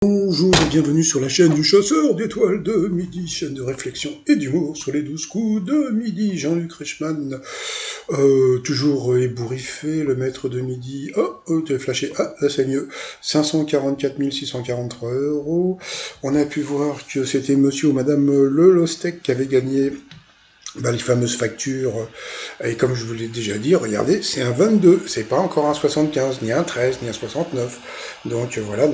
Bonjour et bienvenue sur la chaîne du chasseur d'étoiles de midi, chaîne de réflexion et d'humour sur les 12 coups de midi. Jean-Luc Reichmann, toujours ébouriffé, le maître de midi. Tu as flashé, là c'est mieux. 544 643 €. On a pu voir que c'était monsieur ou madame Lelostec qui avait gagné les fameuses factures, et comme je vous l'ai déjà dit, regardez, c'est un 22, c'est pas encore un 75, ni un 13, ni un 69. Donc voilà,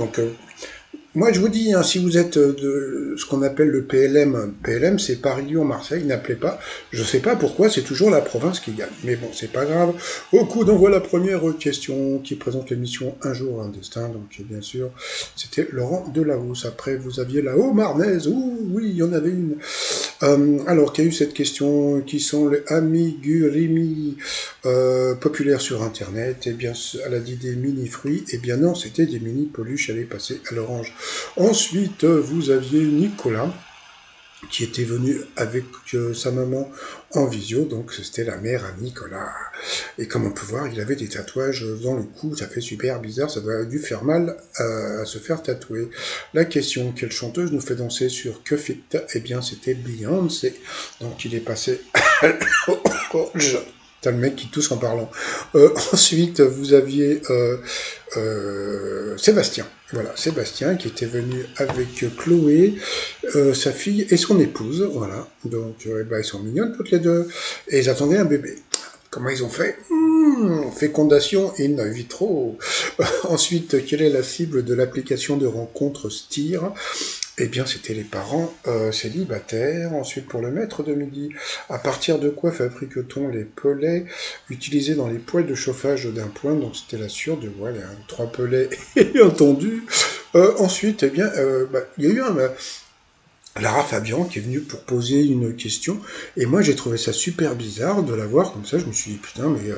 moi, je vous dis, hein, si vous êtes de ce qu'on appelle le PLM, c'est Paris-Lyon-Marseille, n'appelez pas. Je sais pas pourquoi, c'est toujours la province qui gagne. Mais bon, c'est pas grave. Au coup d'envoi, la première question qui présente l'émission Un jour, un destin. Donc, bien sûr, c'était Laurent Delahousse. Après, vous aviez la Haut-Marnaise. Oui, il y en avait une. Alors, qui a eu cette question? Qui sont les amigurumi populaires sur Internet? Eh bien, elle a dit des mini-fruits. Eh bien non, c'était des mini-peluches. Elle est passée à l'orange. Ensuite, vous aviez Nicolas, qui était venu avec sa maman en visio, donc c'était la mère à Nicolas. Et comme on peut voir, il avait des tatouages dans le cou, ça fait super bizarre, ça doit dû faire mal à se faire tatouer. La question, quelle chanteuse nous fait danser sur Que Fit? Eh bien, c'était Beyoncé. Donc il est passé à l'orange. T'as le mec qui tousse en parlant. Ensuite, vous aviez Sébastien. Voilà, Sébastien qui était venu avec Chloé, sa fille et son épouse. Voilà, donc ils sont mignonnes toutes les deux. Et ils attendaient un bébé. Comment ils ont fait? Fécondation in vitro. Ensuite, quelle est la cible de l'application de rencontre STIR? Eh bien, c'était les parents célibataires. Ensuite, pour le maître de midi, à partir de quoi fabrique-t-on les pellets utilisés dans les poêles de chauffage d'un point? Donc, c'était la surde, voilà, 3 pellets, entendu. Ensuite, eh bien, il y a eu Lara Fabian qui est venue pour poser une question, et moi j'ai trouvé ça super bizarre de la voir comme ça. Je me suis dit putain, mais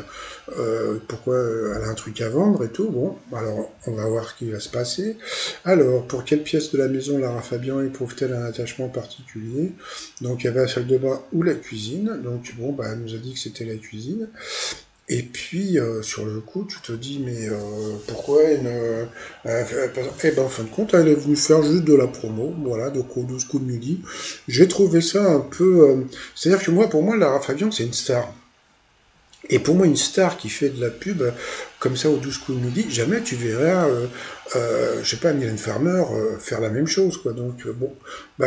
pourquoi elle a un truc à vendre et tout. Bon, alors on va voir ce qui va se passer. Alors, pour quelle pièce de la maison Lara Fabian éprouve-t-elle un attachement particulier? Donc il y avait la salle de bain ou la cuisine. Donc bon, elle nous a dit que c'était la cuisine. Et puis, sur le coup, tu te dis, mais pourquoi eh ben, en fin de compte, elle est venue faire juste de la promo, voilà, donc au 12 coups de midi. J'ai trouvé ça un peu... c'est-à-dire que moi, pour moi, Lara Fabian, c'est une star. Et pour moi, une star qui fait de la pub comme ça au 12 coups de midi, jamais tu verras, je sais pas, Mylène Farmer faire la même chose, quoi. Donc bon,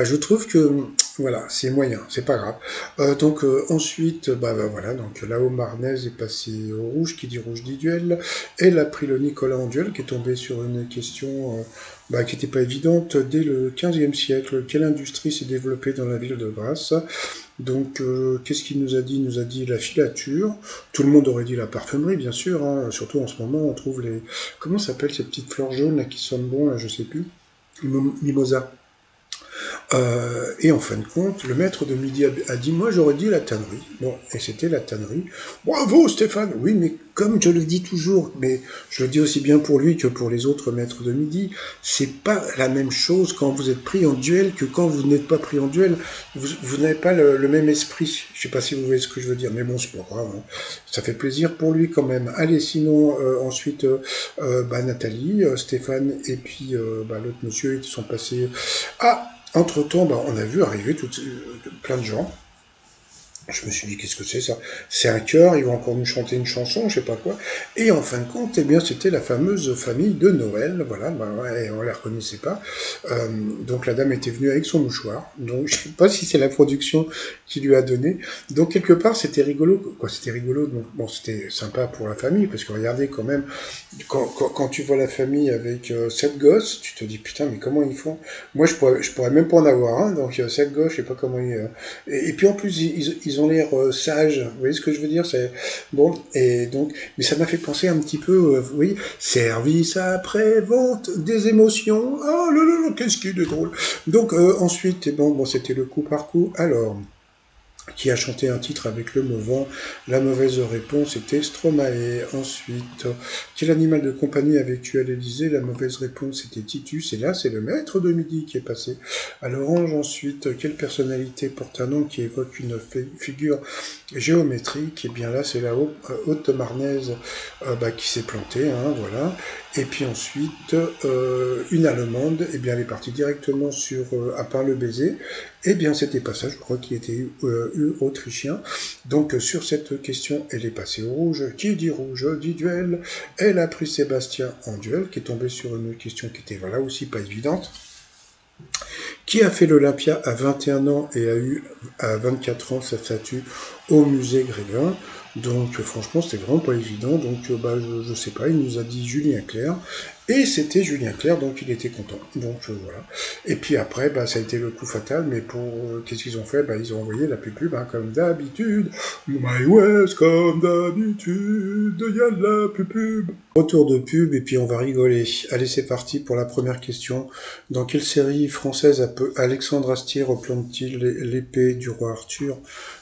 je trouve que voilà, c'est moyen, c'est pas grave. Donc ensuite, voilà, donc là-haut Marnaise est passé au rouge, qui dit rouge dit duel. Elle a pris le Nicolas en duel, qui est tombé sur une question qui n'était pas évidente. Dès le 15e siècle, quelle industrie s'est développée dans la ville de Grasse? Donc, qu'est-ce qu'il nous a dit? Il nous a dit la filature. Tout le monde aurait dit la parfumerie, bien sûr. Hein. Surtout en ce moment, on trouve les... Comment s'appellent ces petites fleurs jaunes là, qui sonnent bon, là, je sais plus. Mimosa. Et en fin de compte, le maître de midi a dit, moi j'aurais dit la tannerie. Bon, et c'était la tannerie. Bravo Stéphane! Oui, mais comme je le dis toujours, mais je le dis aussi bien pour lui que pour les autres maîtres de midi, c'est pas la même chose quand vous êtes pris en duel que quand vous n'êtes pas pris en duel. Vous n'avez pas le même esprit. Je sais pas si vous voyez ce que je veux dire, mais bon, c'est pas grave. Hein. Ça fait plaisir pour lui quand même. Allez, sinon, ensuite, Nathalie, Stéphane et puis l'autre monsieur, ils sont passés... Entre-temps, on a vu arriver plein de gens. Je me suis dit, qu'est-ce que c'est ça? C'est un chœur, ils vont encore nous chanter une chanson, je sais pas quoi. Et en fin de compte, eh bien, c'était la fameuse famille de Noël. Voilà, ouais, on la reconnaissait pas. Donc la dame était venue avec son mouchoir. Donc je sais pas si c'est la production qui lui a donné. Donc quelque part, c'était rigolo. Quoi, c'était rigolo. Donc bon, c'était sympa pour la famille, parce que regardez quand même, quand tu vois la famille avec 7 gosses, tu te dis putain, mais comment ils font? Moi, je pourrais même pas en avoir un. Donc 7 gosses, je sais pas comment ils. Et puis en plus, ils ont l'air sages. Vous voyez ce que je veux dire? C'est bon. Et donc, mais ça m'a fait penser un petit peu, vous voyez, service après vente des émotions. Oh là là, là, qu'est-ce qu'il est drôle. Donc ensuite, c'était le coup par coup. Alors, qui a chanté un titre avec le mot La mauvaise réponse était Stromae. Ensuite, quel animal de compagnie avais tu à l'Élysée? La mauvaise réponse était Titus. Et là, c'est le maître de midi qui est passé à l'orange. Ensuite, quelle personnalité porte un nom qui évoque une figure géométrique? Et bien là, c'est la haute marnaise qui s'est plantée. Hein, voilà. Et puis ensuite, une Allemande, eh bien, elle est partie directement sur À part le baiser. Eh bien, c'était pas ça, je crois qu'il était autrichien. Donc, sur cette question, elle est passée au rouge. Qui dit rouge dit duel. Elle a pris Sébastien en duel, qui est tombé sur une question qui était voilà aussi pas évidente. Qui a fait l'Olympia à 21 ans et a eu à 24 ans sa statue au musée Grévin. Donc franchement c'était vraiment pas évident, donc je sais pas, il nous a dit Julien Clerc, et c'était Julien Clerc, donc il était content, donc voilà. Et puis après, ça a été le coup fatal, mais pour qu'est-ce qu'ils ont fait, ils ont envoyé la pub, comme d'habitude, My West, comme d'habitude, il y a la pub. Retour de pub, et puis on va rigoler. Allez, c'est parti pour la première question. Dans quelle série française Alexandre Astier replante-t-il l'épée du roi Arthur?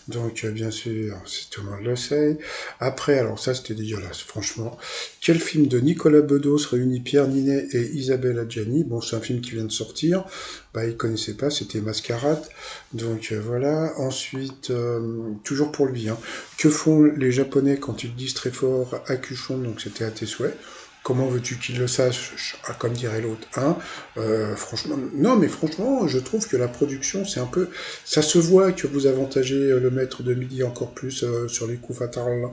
Donc, bien sûr, tout le monde le sait. Après, alors ça, c'était dégueulasse, franchement. Quel film de Nicolas Bedos réunit Pierre Ninet et Isabelle Adjani? Bon, c'est un film qui vient de sortir. Ils connaissaient pas, c'était Mascarade. Donc, voilà. Ensuite, toujours pour lui, hein. Que font les Japonais quand ils disent très fort Akushon? Donc, c'était à tes souhaits. Comment veux-tu qu'il le sache? Comme dirait l'autre, hein. Franchement, non, mais franchement, je trouve que la production, c'est un peu, ça se voit que vous avantagez le maître de midi encore plus sur les coups fatals.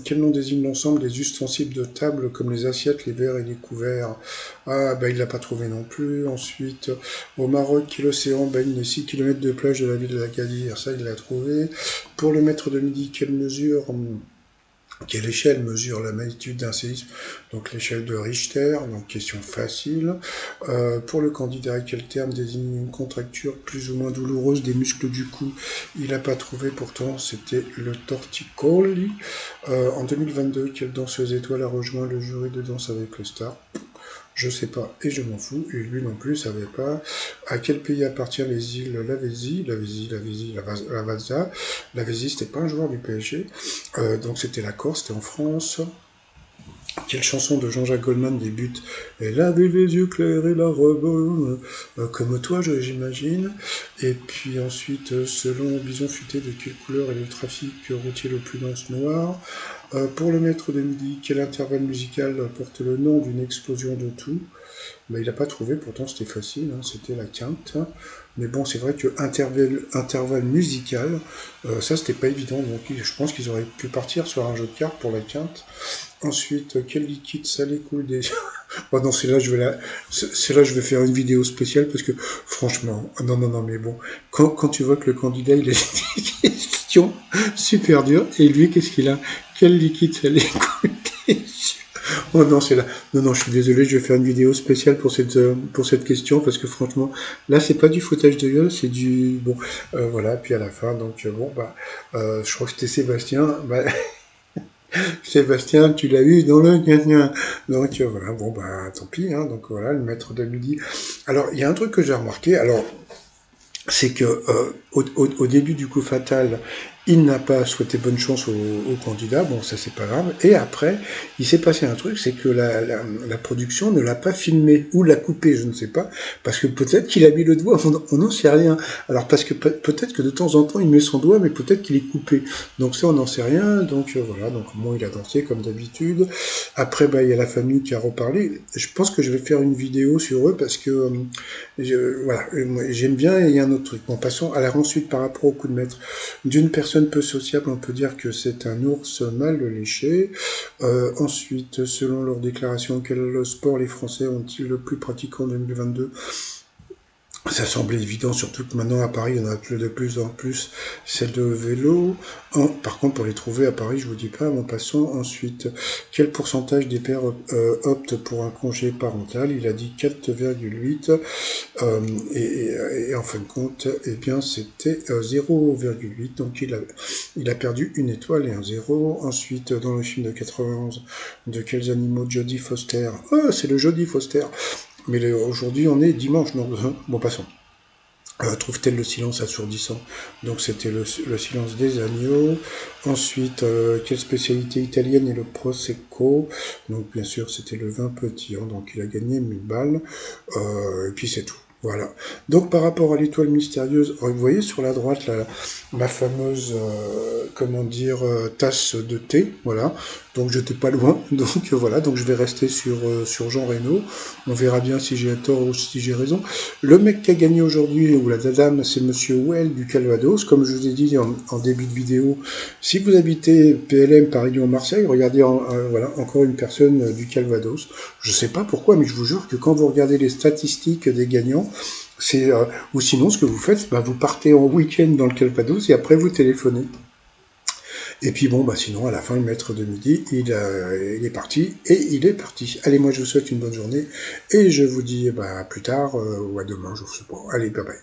Quel nom désigne l'ensemble des ustensiles de table comme les assiettes, les verres et les couverts? Ah, il l'a pas trouvé non plus. Ensuite, au Maroc, quel océan baigne les 6 km de plage de la ville de l'Agadir? Ça, il l'a trouvé. Pour le maître de midi, quelle échelle mesure la magnitude d'un séisme? Donc l'échelle de Richter, donc question facile. Pour le candidat, quel terme désigne une contracture plus ou moins douloureuse des muscles du cou? Il n'a pas trouvé, pourtant c'était le torticolli. En 2022, quelle danseuse étoile a rejoint le jury de Danse avec le Star? Je sais pas, et je m'en fous, et lui non plus savait pas. À quel pays appartient les îles Lavésie, Lavazza? Lavésie, c'était pas un joueur du PSG, donc c'était la Corse, c'était en France. Quelle chanson de Jean-Jacques Goldman débute Elle avait les yeux clairs et la robe comme toi, j'imagine. Et puis ensuite, selon Bison futé, de quelle couleur est le trafic routier le plus dense? Noir. Pour le maître de midi, quel intervalle musical porte le nom d'une explosion de tout? Il n'a pas trouvé, pourtant c'était facile, hein, c'était la quinte. Mais bon, c'est vrai que intervalle musical, ça c'était pas évident, donc je pense qu'ils auraient pu partir sur un jeu de cartes pour la quinte. Ensuite, quel liquide salé coule des... Oh non, c'est là je vais faire une vidéo spéciale parce que franchement, non, mais bon, quand tu vois que le candidat il a des questions super dures, et lui qu'est-ce qu'il a? Quel liquide salé coule des yeux? Oh non, c'est là. Non, je suis désolé, je vais faire une vidéo spéciale pour cette question, parce que franchement, là, c'est pas du foutage de gueule, c'est du... Bon, voilà, puis à la fin, donc, je crois que c'était Sébastien. Sébastien, tu l'as eu dans le gna. Donc, voilà, tant pis, hein, donc voilà, le maître de midi. Alors, il y a un truc que j'ai remarqué, alors, c'est que au début du coup fatal, il n'a pas souhaité bonne chance au candidat, bon ça c'est pas grave, et après, il s'est passé un truc, c'est que la production ne l'a pas filmé, ou l'a coupé, je ne sais pas, parce que peut-être qu'il a mis le doigt, on n'en sait rien. Alors parce que peut-être que de temps en temps il met son doigt, mais peut-être qu'il est coupé, donc ça on n'en sait rien, donc voilà, donc bon il a dansé comme d'habitude. Après il y a la famille qui a reparlé, je pense que je vais faire une vidéo sur eux, parce que voilà, j'aime bien, et il y a un autre truc. Bon, passons. Alors ensuite, par rapport au coup de maître, d'une personne peu sociable, on peut dire que c'est un ours mal léché. Ensuite, selon leur déclaration, quel sport les Français ont-ils le plus pratiqué en 2022? Ça semblait évident, surtout que maintenant à Paris, il y en a de plus en plus celle de vélo. Par contre, pour les trouver à Paris, je vous dis pas, en passant. Ensuite, quel pourcentage des pères optent pour un congé parental? Il a dit 4,8. Et en fin de compte, eh bien, c'était 0,8. Donc, il a perdu une étoile et un zéro. Ensuite, dans le film de 91, de quels animaux Jodie Foster? Ah, c'est le Jodie Foster. Mais aujourd'hui, on est dimanche, donc bon, passons. Trouve-t-elle le silence assourdissant? Donc c'était le silence des agneaux. Ensuite, quelle spécialité italienne est le Prosecco? Donc bien sûr, c'était le vin pétillant, donc il a gagné 1000 balles. Et puis c'est tout. Voilà. Donc par rapport à l'étoile mystérieuse, vous voyez sur la droite la fameuse, tasse de thé, voilà. donc j'étais pas loin. Donc voilà, donc je vais rester sur Jean Reno. On verra bien si j'ai tort ou si j'ai raison. Le mec qui a gagné aujourd'hui, ou la dame, c'est Monsieur Well du Calvados. Comme je vous ai dit en début de vidéo, si vous habitez PLM Paris-Lyon-Marseille, regardez voilà, encore une personne du Calvados. Je sais pas pourquoi, mais je vous jure que quand vous regardez les statistiques des gagnants, ou sinon ce que vous faites, bah, vous partez en week-end dans le Calvados et après vous téléphonez. Et puis bon, bah sinon, à la fin, le maître de midi, il est parti, et il est parti. Allez, moi je vous souhaite une bonne journée, et je vous dis bah, à plus tard, ou à demain, je ne sais pas. Allez, bye bye.